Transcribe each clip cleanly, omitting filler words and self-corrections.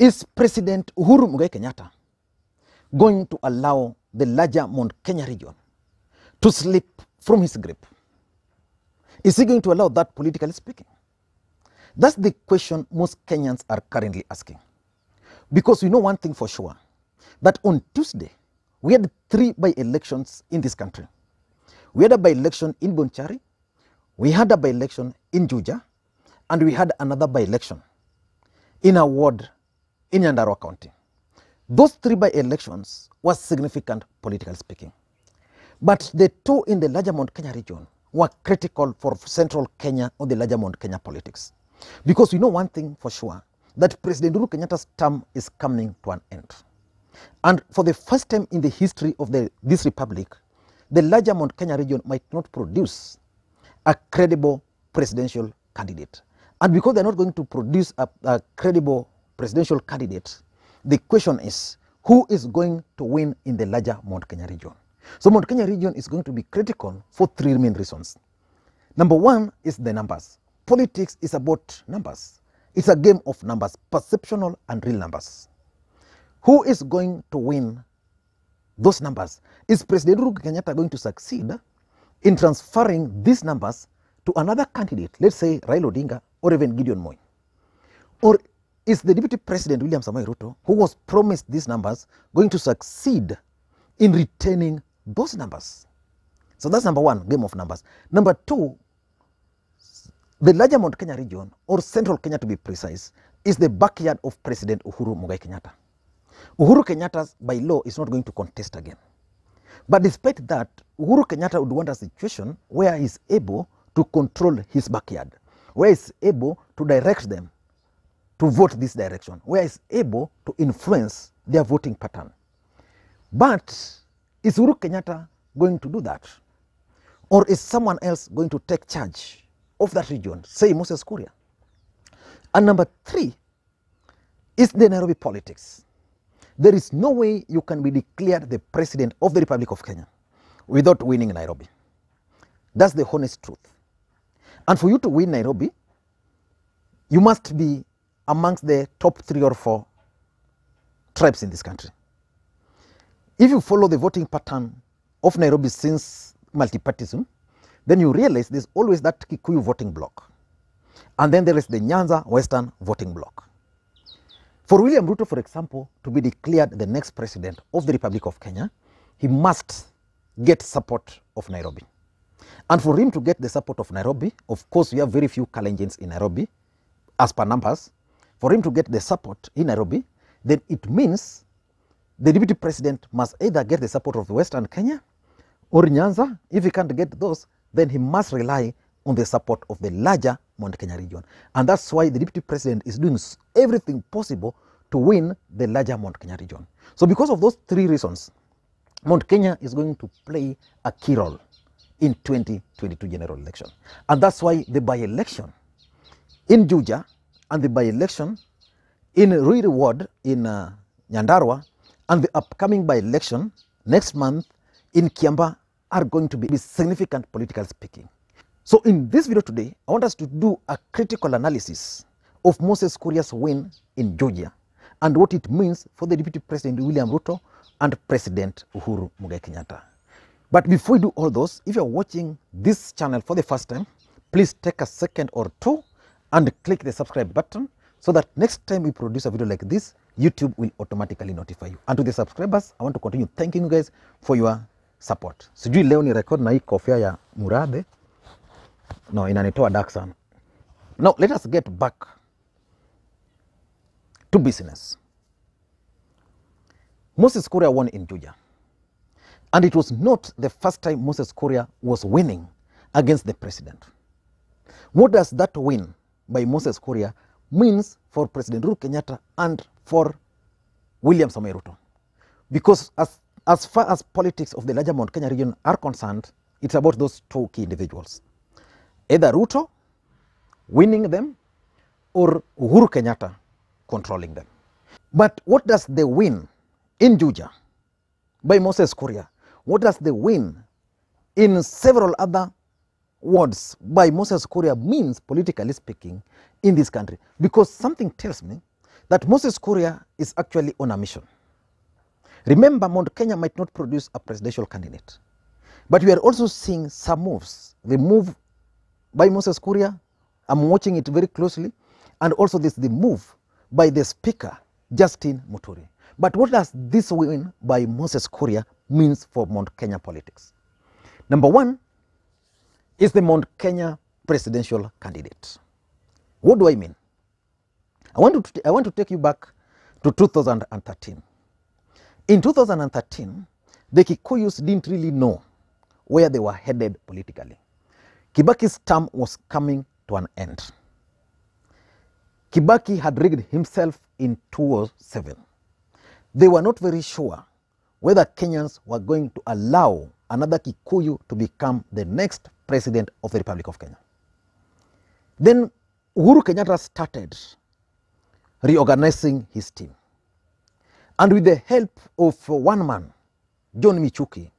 Is President Uhuru Kenyatta going to allow the larger Mount Kenya region to slip from his grip? Is he going to allow that, politically speaking? That's the question most Kenyans are currently asking. Because we know one thing for sure, that on Tuesday, we had 3 by-elections in this country. We had a by-election in Bonchari, we had a by-election in Juja, and we had another by-election in a ward in Nyandarua County. Those 3 by-elections were significant, politically speaking. But the 2 in the larger Mount Kenya region were critical for central Kenya or the larger Mount Kenya politics. Because we know one thing for sure, that President Uhuru Kenyatta's term is coming to an end. And for the first time in the history of this republic, the larger Mount Kenya region might not produce a credible presidential candidate. And because they're not going to produce a credible presidential candidate, the question is, who is going to win in the larger Mount Kenya region? So Mount Kenya region is going to be critical for 3 main reasons. Number 1 is the numbers. Politics is about numbers. It's a game of numbers, perceptual and real numbers. Who is going to win those numbers? Is President Uhuru Kenyatta going to succeed in transferring these numbers to another candidate, let's say Raila Odinga or even Gideon Moi? Or is the Deputy President William Samoei Ruto, who was promised these numbers, going to succeed in retaining those numbers? So that's number 1, game of numbers. Number 2, the larger Mount Kenya region, or central Kenya to be precise, is the backyard of President Uhuru Kenyatta. Uhuru Kenyatta, by law, is not going to contest again. But despite that, Uhuru Kenyatta would want a situation where he is able to control his backyard, where he is able to direct them to vote this direction, where he is able to influence their voting pattern. But is Uhuru Kenyatta going to do that? Or is someone else going to take charge of that region, say Moses Kuria? And number 3 is the NAIROBI politics. There is no way you can be declared the president of the Republic of Kenya without winning Nairobi. That's the honest truth. And for you to win Nairobi, you must be amongst the top 3 or 4 tribes in this country. If you follow the voting pattern of Nairobi since multipartyism, then you realize there's always that Kikuyu voting bloc. And then there is the Nyanza Western voting bloc. For William Ruto, for example, to be declared the next president of the Republic of Kenya, he must get support of Nairobi. And for him to get the support of Nairobi, of course, we have very few Kalenjins in Nairobi, as per numbers. For him to get the support in Nairobi, then it means the deputy president must either get the support of Western Kenya or Nyanza. If he can't get those, then he must rely on the support of the larger Mount Kenya region. And that's why the deputy president is doing everything possible to win the larger Mount Kenya region. So because of those 3 reasons, Mount Kenya is going to play a key role in 2022 general election. And that's why the by-election in Juja and the by-election in Ruiri ward in Nyandarua and the upcoming by-election next month in Kiamba are going to be significant, politically speaking. So in this video today, I want us to do a critical analysis of Moses Kuria's win in Georgia and what it means for the Deputy President William Ruto and President Uhuru Kenyatta. But before we do all those, if you're watching this channel for the first time, please take a second or 2 and click the subscribe button so that next time we produce a video like this, YouTube will automatically notify you. And to the subscribers, I want to continue thanking you guys for your support. Sijui leo ni record na hii kofia ya Murade. No, inanitoa dark sana. Now, let us get back to business. Moses Kuria won in Juja. And it was not the first time Moses Kuria was winning against the president. What does that win by Moses Kuria means for President Uhuru Kenyatta and for William Samoei Ruto? Because as far as politics of the larger Mount Kenya region are concerned, it's about those 2 key individuals. Either Ruto winning them or Uhuru Kenyatta controlling them. But what does the win in Juja by Moses Kuria, what does the win in several other wards by Moses Kuria means, politically speaking, in this country? Because something tells me that Moses Kuria is actually on a mission. Remember, Mount Kenya might not produce a presidential candidate, but we are also seeing some moves. The move by Moses Kuria, I'm watching it very closely, and also the move by the Speaker, Justin Muturi. But what does this win by Moses Kuria means for Mount Kenya politics? Number one is the Mount Kenya presidential candidate. What do I mean? I want to take you back to 2013. In 2013, the Kikuyus didn't really know where they were headed politically. Kibaki's term was coming to an end. Kibaki had rigged himself in 2007. They were not very sure whether Kenyans were going to allow another Kikuyu to become the next president of the Republic of Kenya. Then Uhuru Kenyatta started reorganizing his team. And with the help of one man, John Michuki,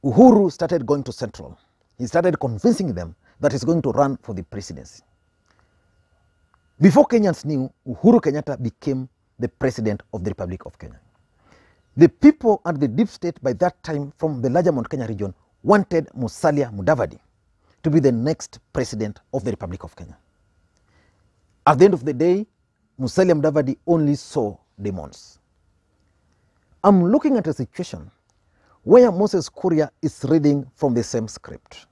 Uhuru started going to Central. He started convincing them that he's going to run for the presidency. Before Kenyans knew, Uhuru Kenyatta became the president of the Republic of Kenya. The people and the deep state by that time from the larger Mount Kenya region wanted Musalia Mudavadi to be the next president of the Republic of Kenya. At the end of the day, Musalia Mudavadi only saw demons. I'm looking at a situation where Moses Kuria is reading from the same script.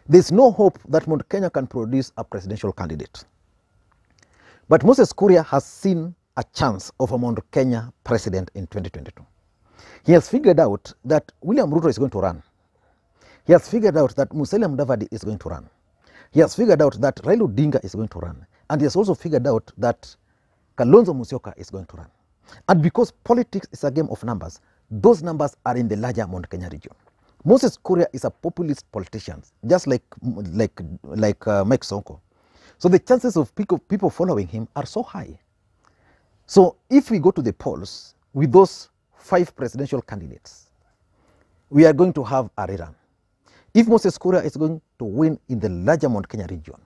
There's no hope that Mount Kenya can produce a presidential candidate. But Moses Kuria has seen a chance of a Mount Kenya president in 2022. He has figured out that William Ruto is going to run. He has figured out that Musalia Mudavadi is going to run. He has figured out that Raila Odinga is going to run. And he has also figured out that Kalonzo Musyoka is going to run. And because politics is a game of numbers, those numbers are in the larger Mount Kenya region. Moses Kuria is a populist politician, just like Mike Sonko. So the chances of people following him are so high. So if we go to the polls with those 5 presidential candidates, we are going to have a rerun. If Moses Kuria is going to win in the larger Mount Kenya region,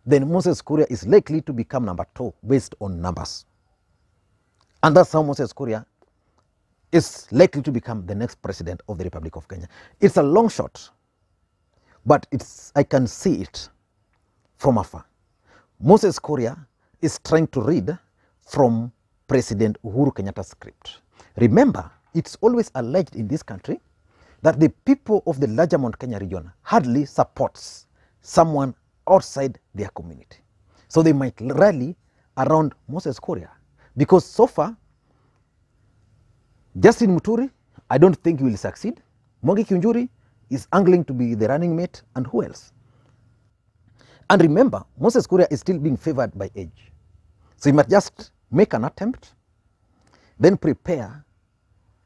then Moses Kuria is likely to become number 2 based on numbers. And that's how Moses Kuria is likely to become the next president of the Republic of Kenya. It's a long shot, but I can see it from afar. Moses Kuria is trying to read from President Uhuru Kenyatta's script. Remember, it's always alleged in this country that the people of the larger Mount Kenya region hardly supports someone outside their community. So they might rally around Moses Kuria because so far, Justin Muturi, I don't think he will succeed. Mwangi Kiunjuri is angling to be the running mate, and who else? And remember, Moses Kuria is still being favored by age. So he might just make an attempt, then prepare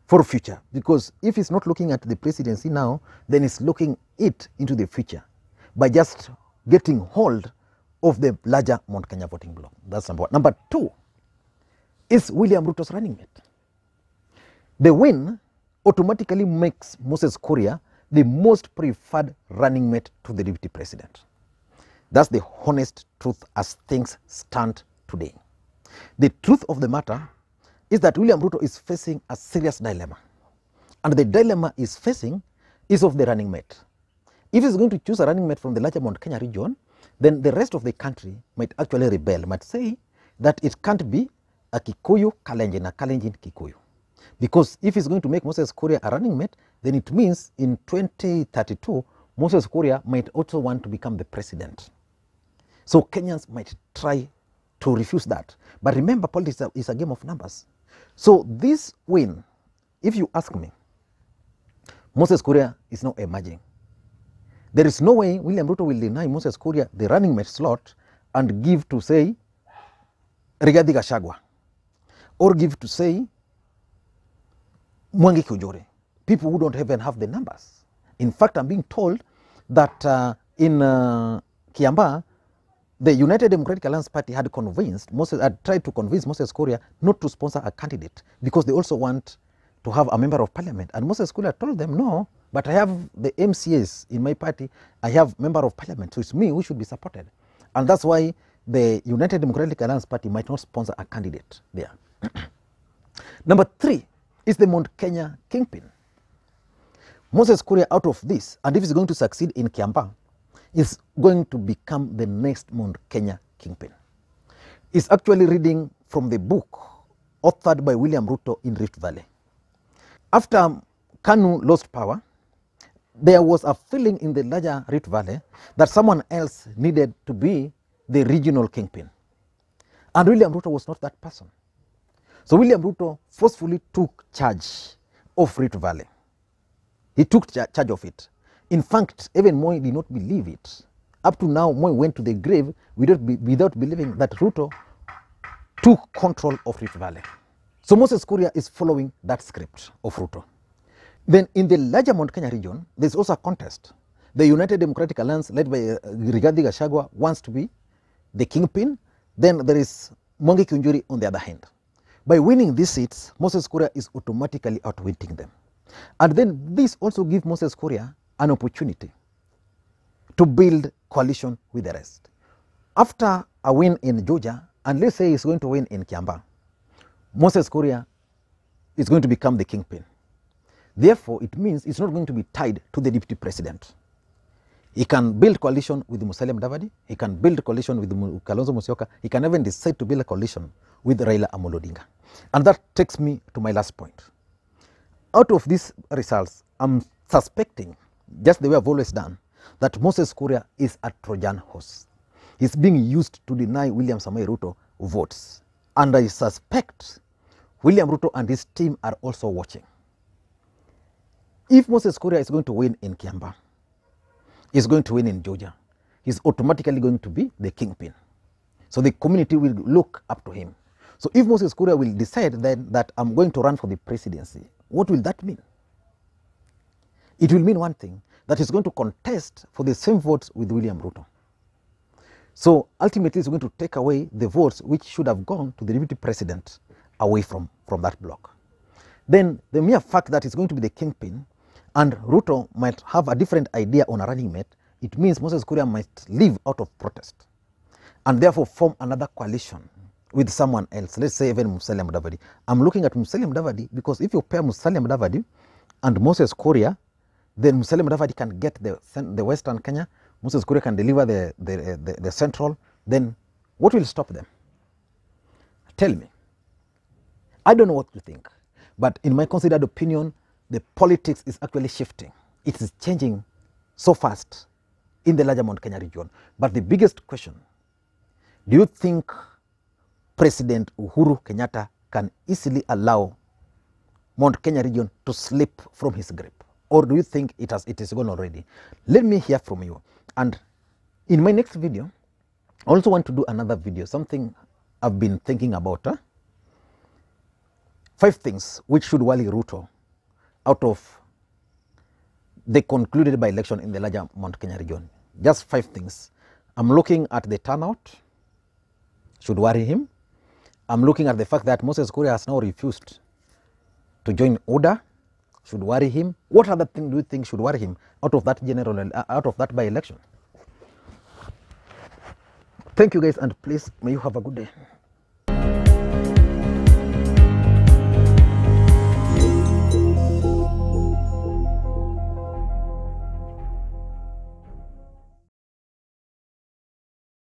for future. Because if he's not looking at the presidency now, then he's looking it into the future by just getting hold of the larger Mount Kenya voting bloc. That's number one. Number 2 is William Ruto's running mate. The win automatically makes Moses Kuria the most preferred running mate to the deputy president. That's the honest truth as things stand today. The truth of the matter is that William Ruto is facing a serious dilemma. And the dilemma he's facing is of the running mate. If he's going to choose a running mate from the larger Mount Kenya region, then the rest of the country might actually rebel, might say that it can't be a Kikuyu Kalenjin, a Kalenjin Kikuyu. Because if he's going to make Moses Kuria a running mate, then it means in 2032, Moses Kuria might also want to become the president. So Kenyans might try to refuse that. But remember, politics is a game of numbers. So this win, if you ask me, Moses Kuria is now emerging. There is no way William Ruto will deny Moses Kuria the running mate slot and give to, say, Rigathi Gachagua, or give to, say, Mwangi Kiunjuri, people who don't even have the numbers. In fact, I'm being told that in Kiambaa, the United Democratic Alliance Party had tried to convince Moses Kuria not to sponsor a candidate because they also want to have a member of parliament. And Moses Kuria told them, no, but I have the MCAs in my party, I have member of parliament, so it's me who should be supported. And that's why the United Democratic Alliance Party might not sponsor a candidate there. Number 3 is the Mount Kenya kingpin. Moses Kuria, out of this, and if he's going to succeed in Kiambaa, is going to become the next Mount Kenya kingpin. He's actually reading from the book authored by William Ruto in Rift Valley. After KANU lost power, there was a feeling in the larger Rift Valley that someone else needed to be the regional kingpin. And William Ruto was not that person. So William Ruto forcefully took charge of Rift Valley. He took charge of it. In fact, even Moi did not believe it. Up to now, Moi went to the grave without believing that Ruto took control of Rift Valley. So Moses Kuria is following that script of Ruto. Then in the larger Mount Kenya region, there's also a contest. The United Democratic Alliance, led by Rigathi Gachagua, wants to be the kingpin. Then there is Mwangi Kiunjuri on the other hand. By winning these seats, Moses Kuria is automatically outwitting them. And then this also gives Moses Kuria an opportunity to build coalition with the rest. After a win in Juja, and let's say he's going to win in Kiambaa, Moses Kuria is going to become the kingpin. Therefore, it means it's not going to be tied to the deputy president. He can build coalition with Musalia Mudavadi. He can build coalition with Kalonzo Musyoka. He can even decide to build a coalition with Raila Odinga. And that takes me to my last point. Out of these results, I'm suspecting, just the way I've always done, that Moses Kuria is a Trojan horse. He's being used to deny William Samoei Ruto votes. And I suspect William Ruto and his team are also watching. If Moses Kuria is going to win in Kiambaa, he's going to win in Juja, he's automatically going to be the kingpin. So the community will look up to him. So if Moses Kuria will decide then that I'm going to run for the presidency, what will that mean? It will mean one thing, that he's going to contest for the same votes with William Ruto. So ultimately he's going to take away the votes which should have gone to the deputy president away from that block. Then the mere fact that he's going to be the kingpin and Ruto might have a different idea on a running mate, it means Moses Kuria might leave out of protest and therefore form another coalition with someone else. Let's say even Musalia Mudavadi. I'm looking at Musalia Mudavadi because if you pair Musalia Mudavadi and Moses Kuria, then Musalia Mudavadi can get the Western Kenya, Moses Kuria can deliver the Central. Then what will stop them? Tell me. I don't know what you think, but in my considered opinion, the politics is actually shifting. It is changing so fast in the larger Mount Kenya region. But the biggest question, do you think President Uhuru Kenyatta can easily allow Mount Kenya region to slip from his grip? Or do you think it is gone already? Let me hear from you. And in my next video, I also want to do another video, something I've been thinking about. 5 things which should worry Ruto out of the concluded by election in the larger Mount Kenya region. Just 5 things. I'm looking at the turnout, should worry him. I'm looking at the fact that Moses Kuria has now refused to join ORDA, should worry him. What other thing do you think should worry him out of that by-election? Thank you guys, and please may you have a good day.